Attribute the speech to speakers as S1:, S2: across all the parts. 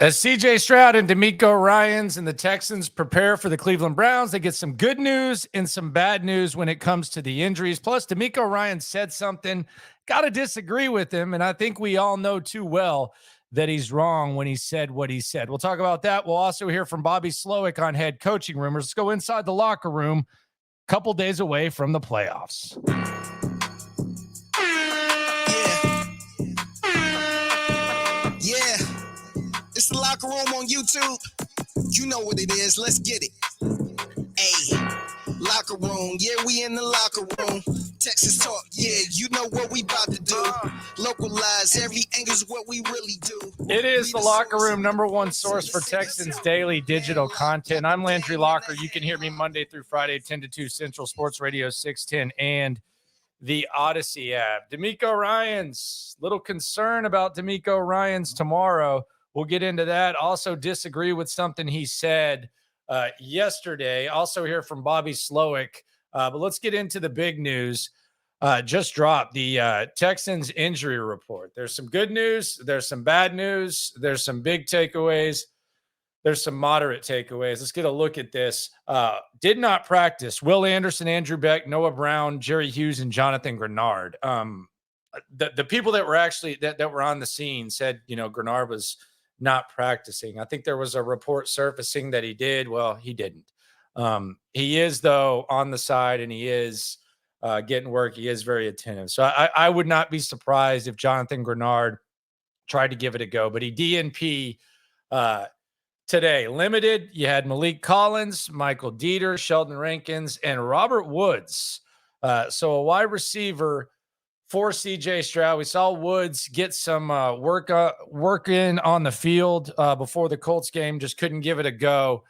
S1: As CJ Stroud and DeMeco Ryans and the Texans prepare for the Cleveland Browns, they get some good news and some bad news when it comes to the injuries. Plus, DeMeco Ryans said something, got to disagree with him. And I think we all know too well that he's wrong when he said what he said. We'll talk about that. We'll also hear from Bobby Slowik on head coaching rumors. Let's go inside the locker room, a couple days away from the playoffs.
S2: It's the Locker Room on YouTube. You know what it is. Let's get it. Hey, Locker Room. Yeah, we in the locker room. Texas talk. Yeah, you know what we about to do. Localize every angle's what we really do.
S1: It is the Locker Room, number one source for Texans daily digital content. I'm Landry Locker. You can hear me Monday through Friday, 10 to 2 Central, Sports Radio 610 and the Odyssey app. DeMeco Ryans, little concern about DeMeco Ryans tomorrow. We'll get into that. Also disagree with something he said yesterday. Also hear from Bobby Slowik. But let's get into the big news. Just dropped the Texans injury report. There's some good news. There's some bad news. There's some big takeaways. There's some moderate takeaways. Let's get a look at this. Did not practice. Will Anderson, Andrew Beck, Noah Brown, Jerry Hughes, and Jonathan Grenard. The people that were actually that were on the scene said, Grenard was not practicing. I think there was a report surfacing that he did. Well, he didn't. He is, though, on the side, and he is getting work. He is very attentive. So I would not be surprised if Jonathan Grenard tried to give it a go. But he DNP today. Limited, you had Malik Collins, Michael Dieter, Sheldon Rankins, and Robert Woods. So a wide receiver for CJ Stroud. We saw Woods get some work in on the field before the Colts game. Just couldn't give it a go.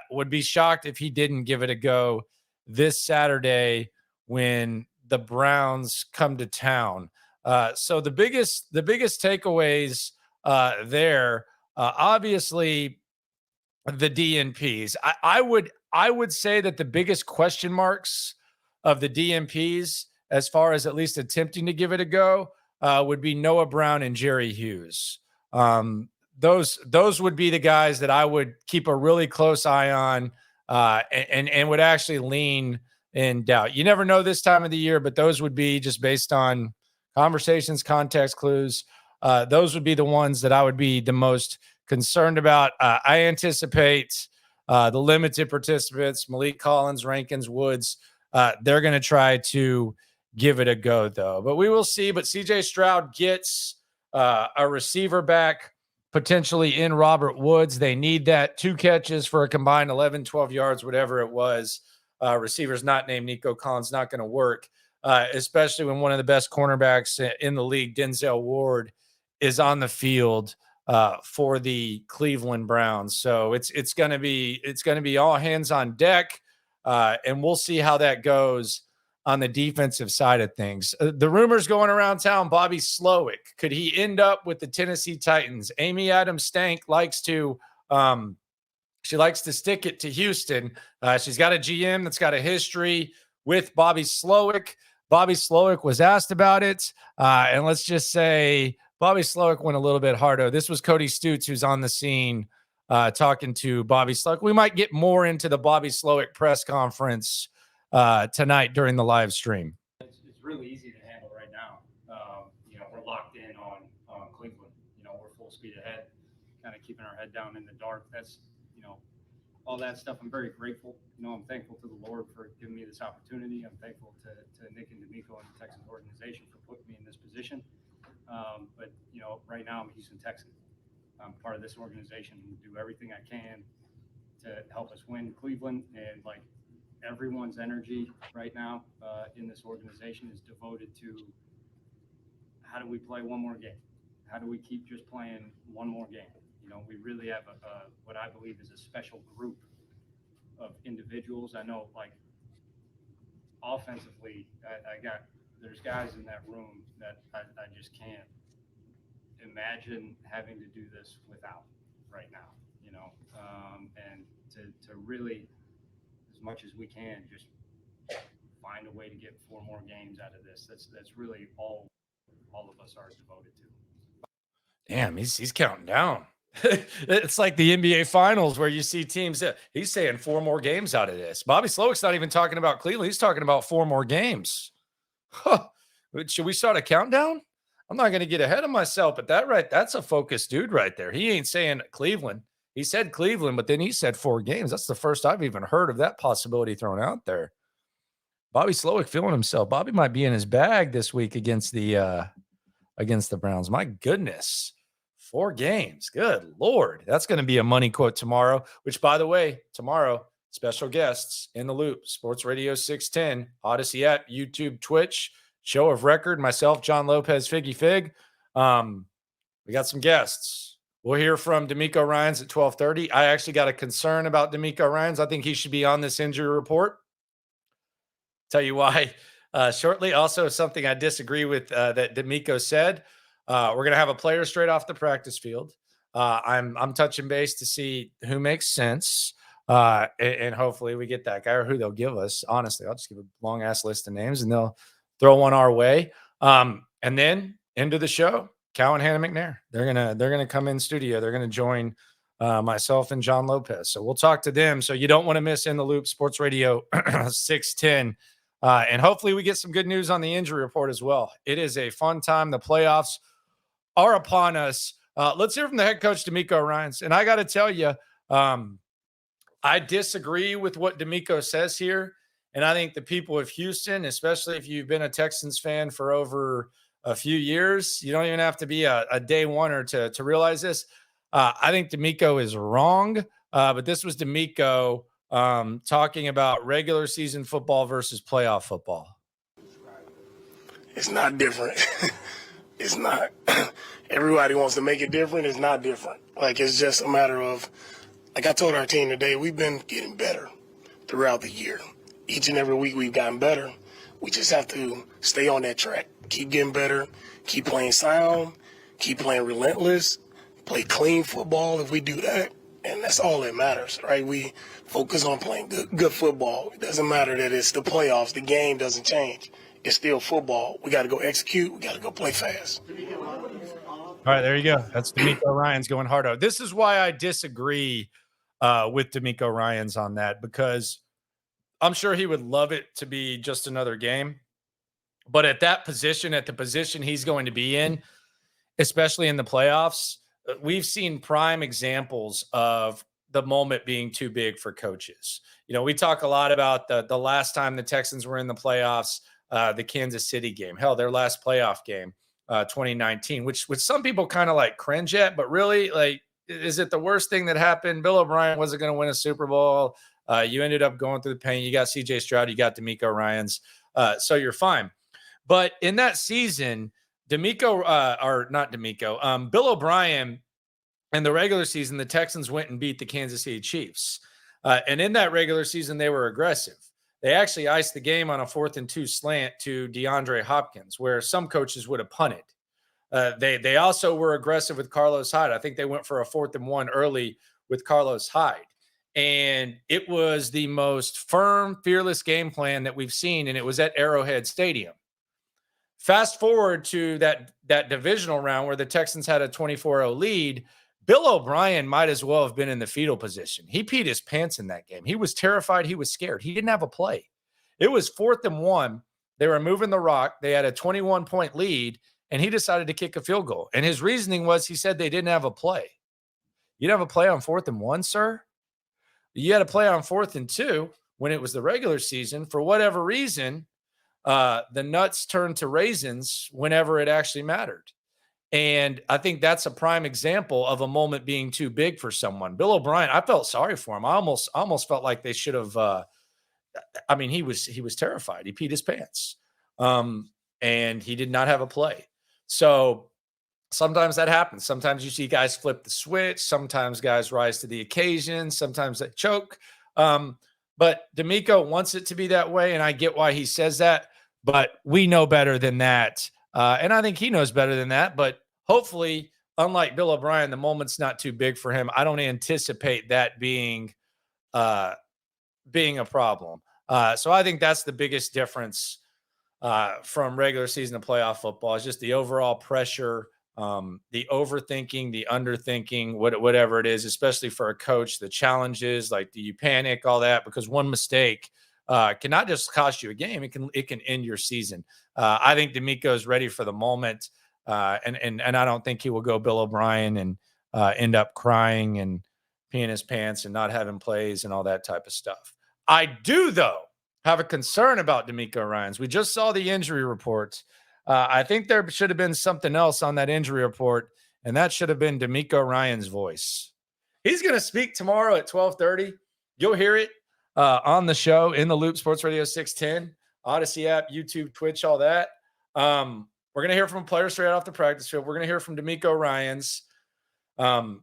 S1: Would be shocked if he didn't give it a go this Saturday when the Browns come to town. So the biggest takeaways there, obviously the DNPs. I would say that the biggest question marks of the DNPs, as far as at least attempting to give it a go, would be Noah Brown and Jerry Hughes. Those would be the guys that I would keep a really close eye on and would actually lean in doubt. You never know this time of the year, but those would be, just based on conversations, context clues, those would be the ones that I would be the most concerned about. I anticipate the limited participants, Malik Collins, Rankins, Woods, they're going to try to give it a go, though. But we will see. But CJ Stroud gets a receiver back, potentially in Robert Woods. They need that. 2 catches for a combined 11, 12 yards, whatever it was. Receivers not named Nico Collins, not going to work, especially when one of the best cornerbacks in the league, Denzel Ward, is on the field for the Cleveland Browns. So it's going to be all hands on deck, and we'll see how that goes on the defensive side of things. The rumors going around town, Bobby Slowik, could he end up with the Tennessee Titans? Amy Adams Stank likes to stick it to Houston. She's got a GM that's got a history with Bobby Slowik. Bobby Slowik was asked about it, and let's just say Bobby Slowik went a little bit harder. This was Cody Stutes, who's on the scene, talking to Bobby Slowik. We might get more into the Bobby Slowik press conference tonight during the live stream.
S3: It's really easy to handle right now. We're locked in on Cleveland. We're full speed ahead, kind of keeping our head down in the dark. That's, all that stuff. I'm very grateful. I'm thankful to the Lord for giving me this opportunity. I'm thankful to Nick and DeMeco and the Texans organization for putting me in this position. But right now I'm a Houston Texan. I'm part of this organization and do everything I can to help us win Cleveland. And everyone's energy right now in this organization is devoted to how do we play one more game? How do we keep just playing one more game? We really have what I believe is a special group of individuals. I know, offensively, there's guys in that room that I just can't imagine having to do this without right now, and to really, as much as we can, just find a way to get 4 more games out of this. That's really all of us are devoted to.
S1: Damn, he's counting down. It's like the NBA Finals where you see teams. He's saying 4 more games out of this. Bobby Slowik's not even talking about Cleveland. He's talking about 4 more games. Huh. Should we start a countdown? I'm not going to get ahead of myself, but that's a focused dude right there. He ain't saying Cleveland. He said Cleveland, but then he said 4 games. That's the first I've even heard of that possibility thrown out there. Bobby Slowik feeling himself. Bobby might be in his bag this week against the Browns. My goodness. 4 games. Good Lord. That's going to be a money quote tomorrow, which, by the way, tomorrow, special guests in the loop, Sports Radio 610, Odyssey app, YouTube, Twitch, show of record, myself, John Lopez, Figgy Fig. We got some guests. We'll hear from DeMeco Ryans at 12:30. I actually got a concern about DeMeco Ryans. I think he should be on this injury report. Tell you why shortly. Also, something I disagree with that DeMeco said. We're going to have a player straight off the practice field. I'm touching base to see who makes sense. And hopefully we get that guy or who they'll give us. Honestly, I'll just give a long ass list of names and they'll throw one our way. And then into the show, Cal and Hannah McNair. They're gonna come in studio. They're gonna join myself and John Lopez. So we'll talk to them. So you don't want to miss In the Loop Sports Radio 610. And hopefully we get some good news on the injury report as well. It is a fun time. The playoffs are upon us. Let's hear from the head coach, DeMeco Ryans. And I got to tell you, I disagree with what DeMeco says here. And I think the people of Houston, especially if you've been a Texans fan for over a few years, you don't even have to be a day oneer to realize this. I think DeMeco is wrong. But this was DeMeco talking about regular season football versus playoff football.
S4: It's not different. It's not. Everybody wants to make it different. It's not different. Like, it's just a matter of, like I told our team today, we've been getting better throughout the year. Each and every week we've gotten better. We just have to stay on that track. Keep getting better. Keep playing sound. Keep playing relentless. Play clean football if we do that. And that's all that matters, right? We focus on playing good football. It doesn't matter that it's the playoffs. The game doesn't change. It's still football. We got to go execute. We got to go play fast.
S1: All right, there you go. That's DeMeco Ryans going hard out. This is why I disagree with DeMeco Ryans on that, because I'm sure he would love it to be just another game. But at that position, at the position he's going to be in, especially in the playoffs, we've seen prime examples of the moment being too big for coaches. You know, we talk a lot about the last time the Texans were in the playoffs, the Kansas City game. Hell, their last playoff game, 2019, which some people kind of like cringe at, but really, like, is it the worst thing that happened? Bill O'Brien wasn't going to win a Super Bowl. You ended up going through the pain. You got CJ Stroud, you got DeMeco Ryans. So you're fine. But in that season, Bill O'Brien, in the regular season, the Texans went and beat the Kansas City Chiefs. And in that regular season, they were aggressive. They actually iced the game on a 4th and 2 slant to DeAndre Hopkins, where some coaches would have punted. They also were aggressive with Carlos Hyde. I think they went for a 4th and 1 early with Carlos Hyde. And it was the most firm, fearless game plan that we've seen, and it was at Arrowhead Stadium. Fast forward to that divisional round where the Texans had a 24-0 lead. Bill O'Brien might as well have been in the fetal position. He peed his pants in that game. He was terrified. He was scared. He didn't have a play. It was 4th and 1. They were moving the rock. They had a 21-point lead, and he decided to kick a field goal. And his reasoning was, he said they didn't have a play. You didn't have a play on 4th and 1, sir? You had a play on 4th and 2 when it was the regular season. For whatever reason, the nuts turned to raisins whenever it actually mattered. And I think that's a prime example of a moment being too big for someone. Bill O'Brien, I felt sorry for him. I almost felt like they should have. He was terrified. He peed his pants, and he did not have a play. So sometimes that happens. Sometimes you see guys flip the switch. Sometimes guys rise to the occasion. Sometimes they choke. But DeMeco wants it to be that way, and I get why he says that. But we know better than that. And I think he knows better than that. But hopefully, unlike Bill O'Brien, the moment's not too big for him. I don't anticipate that being a problem. So I think that's the biggest difference from regular season to playoff football, is just the overall pressure the overthinking, the underthinking, whatever it is, especially for a coach, the challenges, like, do you panic, all that, because one mistake can not just cost you a game, it can end your season. I think DeMeco is ready for the moment, and I don't think he will go Bill O'Brien and end up crying and peeing his pants and not having plays and all that type of stuff. I do, though, have a concern about DeMeco Ryans. We just saw the injury report. I think there should have been something else on that injury report, and that should have been DeMeco Ryans' voice. He's going to speak tomorrow at 12:30. You'll hear it on the show, in the Loop, Sports Radio 610, Odyssey app, YouTube, Twitch, all that. We're going to hear from players straight off the practice field. We're going to hear from DeMeco Ryans. And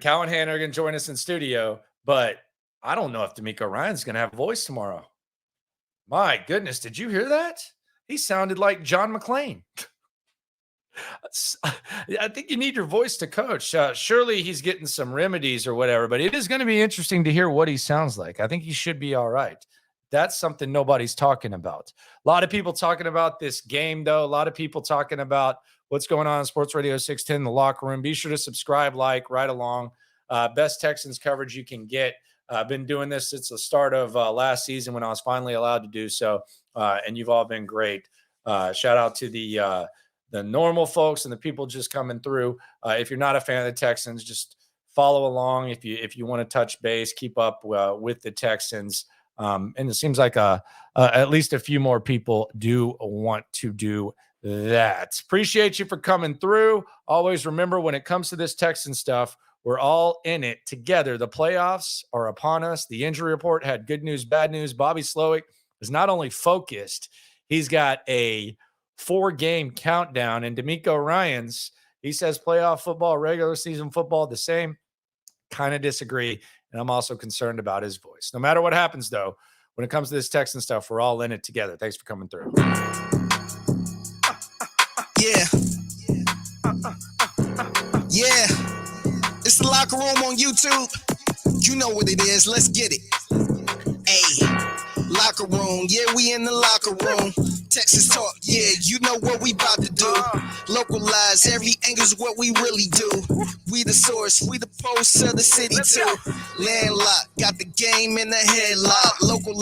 S1: Cal and Hannah are going to join us in studio, but I don't know if DeMeco Ryans is going to have a voice tomorrow. My goodness, did you hear that? He sounded like John McClane. I think you need your voice to coach. Surely he's getting some remedies or whatever, but it is going to be interesting to hear what he sounds like. I think he should be all right. That's something nobody's talking about. A lot of people talking about this game, though. A lot of people talking about what's going on Sports Radio 610, the locker room. Be sure to subscribe, like, right along. Best Texans coverage you can get. I've been doing this since the start of last season when I was finally allowed to do so, and you've all been great. Shout out to the normal folks and the people just coming through. If you're not a fan of the Texans, just follow along. If you want to touch base, keep up with the Texans. And it seems like at least a few more people do want to do that. Appreciate you for coming through. Always remember, when it comes to this Texan stuff, we're all in it together. The playoffs are upon us. The injury report had good news, bad news. Bobby Slowik is not only focused, he's got a 4-game countdown. And DeMeco Ryans, he says playoff football, regular season football, the same. Kind of disagree. And I'm also concerned about his voice. No matter what happens, though, when it comes to this Texan stuff, we're all in it together. Thanks for coming through.
S2: Yeah. Yeah. It's the Locker Room on YouTube. You know what it is. Let's get it. Hey, Locker Room. Yeah, we in the locker room. Texas talk. Yeah, you know what we about to do. Localize every angle's what we really do. We the source. We the pulse of the city too. Landlocked. Got the game in the headlock. Local.